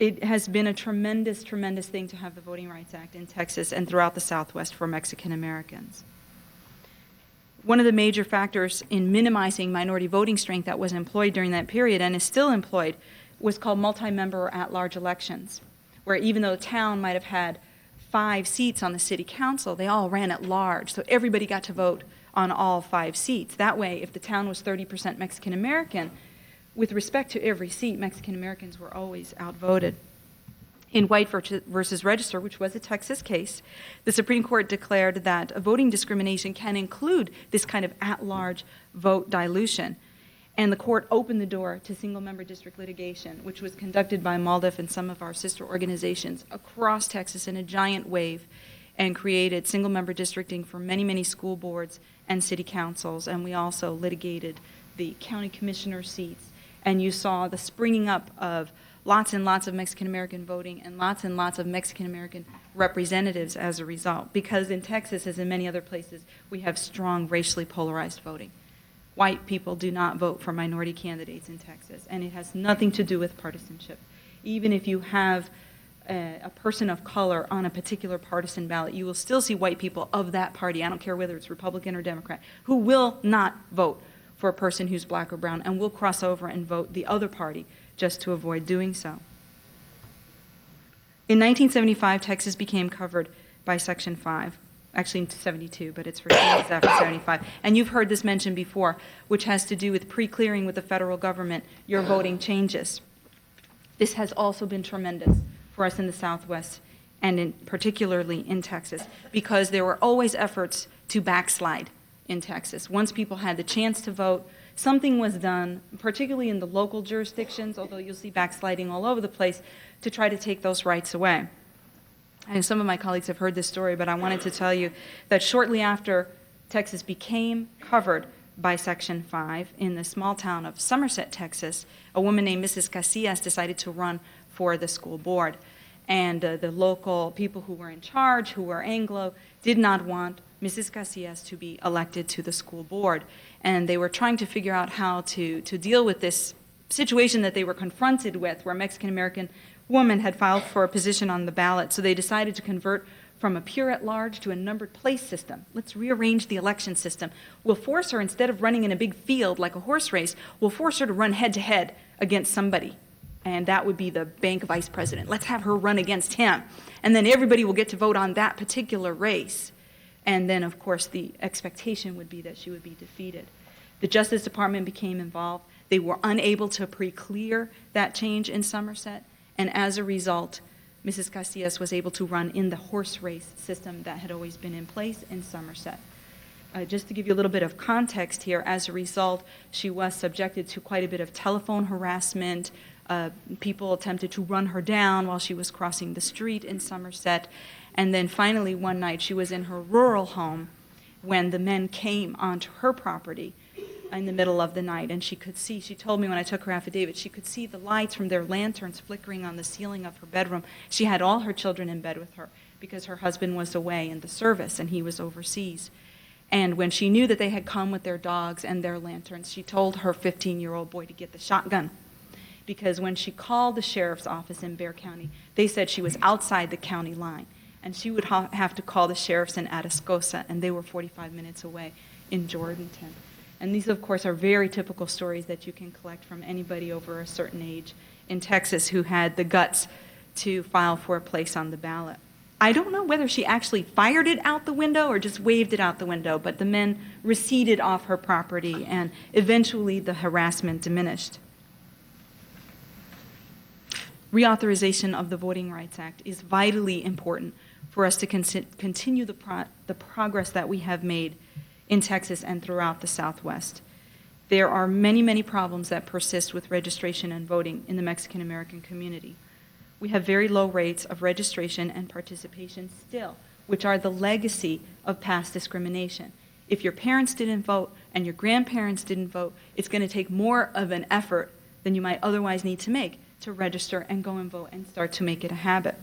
It has been a tremendous, tremendous thing to have the Voting Rights Act in Texas and throughout the Southwest for Mexican Americans. One of the major factors in minimizing minority voting strength that was employed during that period and is still employed was called multi-member or at-large elections, where even though the town might have had 5 seats on the city council, they all ran at large, so everybody got to vote on all 5 seats. That way, if the town was 30% Mexican American, with respect to every seat, Mexican Americans were always outvoted. In White versus Register, which was a Texas case, the Supreme Court declared that voting discrimination can include this kind of at-large vote dilution. And the court opened the door to single-member district litigation, which was conducted by MALDEF and some of our sister organizations across Texas in a giant wave, and created single-member districting for many, many school boards and city councils. And we also litigated the county commissioner seats. And you saw the springing up of lots and lots of Mexican-American voting and lots of Mexican-American representatives as a result. Because in Texas, as in many other places, we have strong racially polarized voting. White people do not vote for minority candidates in Texas, and it has nothing to do with partisanship. Even if you have a person of color on a particular partisan ballot, you will still see white people of that party, I don't care whether it's Republican or Democrat, who will not vote for a person who's black or brown and will cross over and vote the other party just to avoid doing so. In 1975, Texas became covered by Section 5. Actually in 72, but it's for cases after 75. And you've heard this mentioned before, which has to do with pre-clearing with the federal government your voting changes. This has also been tremendous for us in the Southwest, and particularly in Texas, because there were always efforts to backslide in Texas. Once people had the chance to vote, something was done, particularly in the local jurisdictions, although you'll see backsliding all over the place, to try to take those rights away. And some of my colleagues have heard this story, but I wanted to tell you that shortly after Texas became covered by Section 5, in the small town of Somerset, Texas, a woman named Mrs. Casillas decided to run for the school board. And the local people who were in charge, who were Anglo, did not want Mrs. Casillas to be elected to the school board. And they were trying to figure out how to deal with this situation that they were confronted with, where Mexican-American woman had filed for a position on the ballot, so they decided to convert from a pure at-large to a numbered place system. Let's rearrange the election system. We'll force her, instead of running in a big field like a horse race, we'll force her to run head-to-head against somebody, and that would be the bank vice president. Let's have her run against him, and then everybody will get to vote on that particular race. And then, of course, the expectation would be that she would be defeated. The Justice Department became involved. They were unable to pre-clear that change in Somerset. And as a result, Mrs. Casillas was able to run in the horse race system that had always been in place in Somerset. Just to give you a little bit of context here, as a result, she was subjected to quite a bit of telephone harassment. People attempted to run her down while she was crossing the street in Somerset. And then finally, one night, she was in her rural home when the men came onto her property in the middle of the night, and she could see, she told me when I took her affidavit, she could see the lights from their lanterns flickering on the ceiling of her bedroom. She had all her children in bed with her because her husband was away in the service and he was overseas. And when she knew that they had come with their dogs and their lanterns, she told her 15-year-old boy to get the shotgun, because when she called the sheriff's office in Bexar County, they said she was outside the county line, and she would have to call the sheriffs in Atascosa, and they were 45 minutes away in Jordanton. And these, of course, are very typical stories that you can collect from anybody over a certain age in Texas who had the guts to file for a place on the ballot. I don't know whether she actually fired it out the window or just waved it out the window, but the men receded off her property, and eventually the harassment diminished. Reauthorization of the Voting Rights Act is vitally important for us to continue the progress that we have made in Texas and throughout the Southwest. There are many, many problems that persist with registration and voting in the Mexican American community. We have very low rates of registration and participation still, which are the legacy of past discrimination. If your parents didn't vote and your grandparents didn't vote, it's going to take more of an effort than you might otherwise need to make to register and go and vote and start to make it a habit.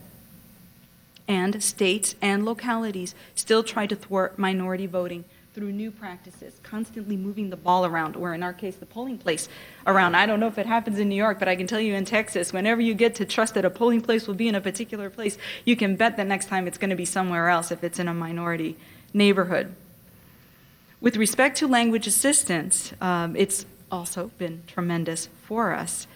And states and localities still try to thwart minority voting through new practices, constantly moving the ball around, or in our case, the polling place around. I don't know if it happens in New York, but I can tell you in Texas, whenever you get to trust that a polling place will be in a particular place, you can bet that next time it's going to be somewhere else if it's in a minority neighborhood. With respect to language assistance, it's also been tremendous for us.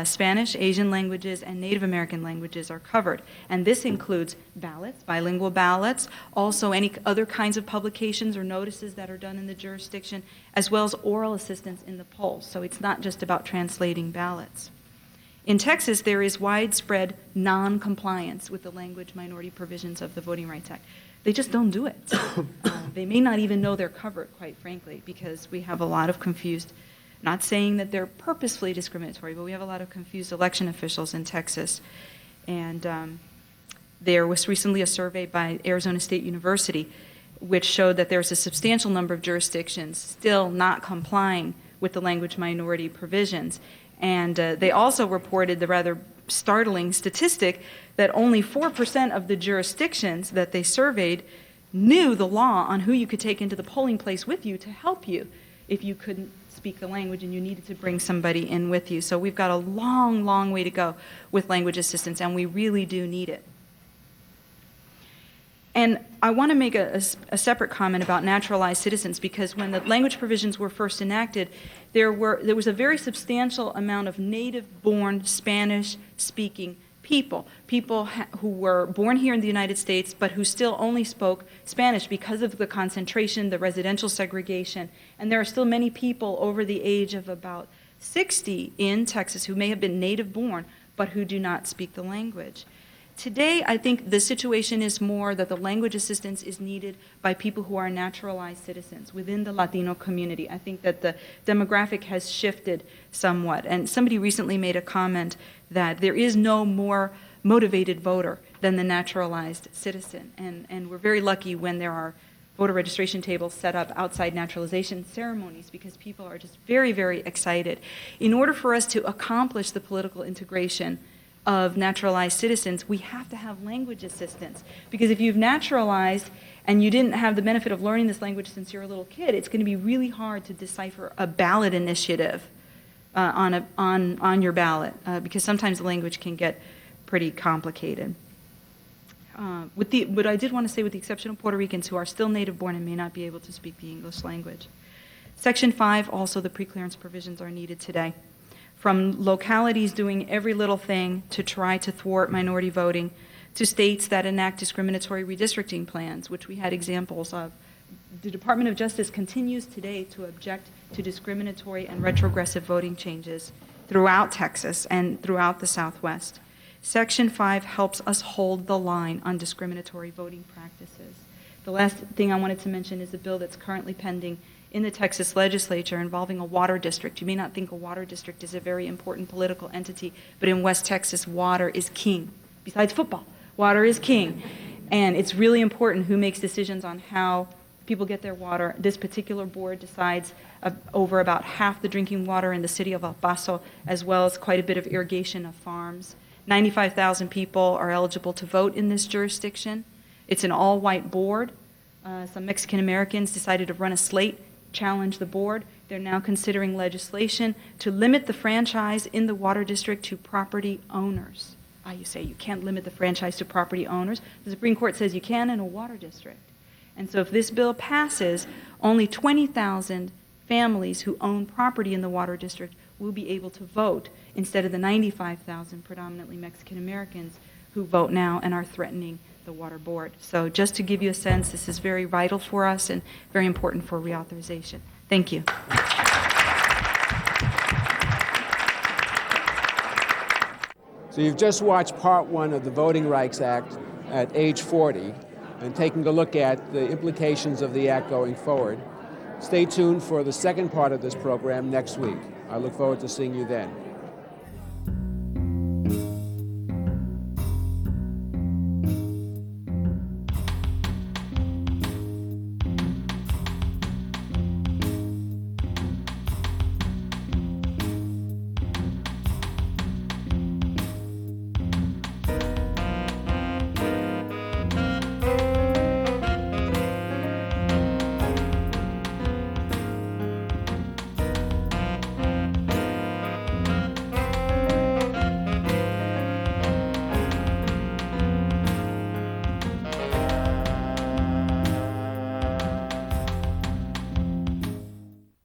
Spanish, Asian languages, and Native American languages are covered. And this includes ballots, bilingual ballots, also any other kinds of publications or notices that are done in the jurisdiction, as well as oral assistance in the polls. So it's not just about translating ballots. In Texas, there is widespread non-compliance with the language minority provisions of the Voting Rights Act. They just don't do it. They may not even know they're covered, quite frankly, because we have a lot of confused, not saying that they're purposefully discriminatory, but we have a lot of confused election officials in Texas. And there was recently a survey by Arizona State University which showed that there's a substantial number of jurisdictions still not complying with the language minority provisions. And they also reported the rather startling statistic that only 4% of the jurisdictions that they surveyed knew the law on who you could take into the polling place with you to help you if you couldn't speak the language and you needed to bring somebody in with you. So we've got a long, long way to go with language assistance, and we really do need it. And I want to make a separate comment about naturalized citizens, because when the language provisions were first enacted, there was a very substantial amount of native-born Spanish-speaking people who were born here in the United States but who still only spoke Spanish because of the concentration, the residential segregation. And there are still many people over the age of about 60 in Texas who may have been native-born but who do not speak the language. Today, I think the situation is more that the language assistance is needed by people who are naturalized citizens within the Latino community. I think that the demographic has shifted somewhat. And somebody recently made a comment that there is no more motivated voter than the naturalized citizen. And we're very lucky when there are voter registration tables set up outside naturalization ceremonies, because people are just very, very excited. In order for us to accomplish the political integration of naturalized citizens, we have to have language assistance. Because if you've naturalized and you didn't have the benefit of learning this language since you're a little kid, it's going to be really hard to decipher a ballot initiative on your ballot, because sometimes the language can get pretty complicated. But I did want to say, with the exception of Puerto Ricans who are still native born and may not be able to speak the English language. Section 5, also the preclearance provisions are needed today. From localities doing every little thing to try to thwart minority voting, to states that enact discriminatory redistricting plans, which we had examples of. The Department of Justice continues today to object to discriminatory and retrogressive voting changes throughout Texas and throughout the Southwest. Section 5 helps us hold the line on discriminatory voting practices. The last thing I wanted to mention is a bill that's currently pending in the Texas legislature involving a water district. You may not think a water district is a very important political entity, but in West Texas, water is king. Besides football, water is king. And it's really important who makes decisions on how people get their water. This particular board decides over about half the drinking water in the city of El Paso, as well as quite a bit of irrigation of farms. 95,000 people are eligible to vote in this jurisdiction. It's an all-white board. Some Mexican Americans decided to run a slate, challenge the board. They're now considering legislation to limit the franchise in the water district to property owners. You say you can't limit the franchise to property owners. The Supreme Court says you can in a water district. And so if this bill passes, only 20,000 families who own property in the water district will be able to vote instead of the 95,000 predominantly Mexican Americans who vote now and are threatening the water board. So just to give you a sense, this is very vital for us and very important for reauthorization. Thank you. So you've just watched part one of the Voting Rights Act at age 40 and taking a look at the implications of the act going forward. Stay tuned for the second part of this program next week. I look forward to seeing you then.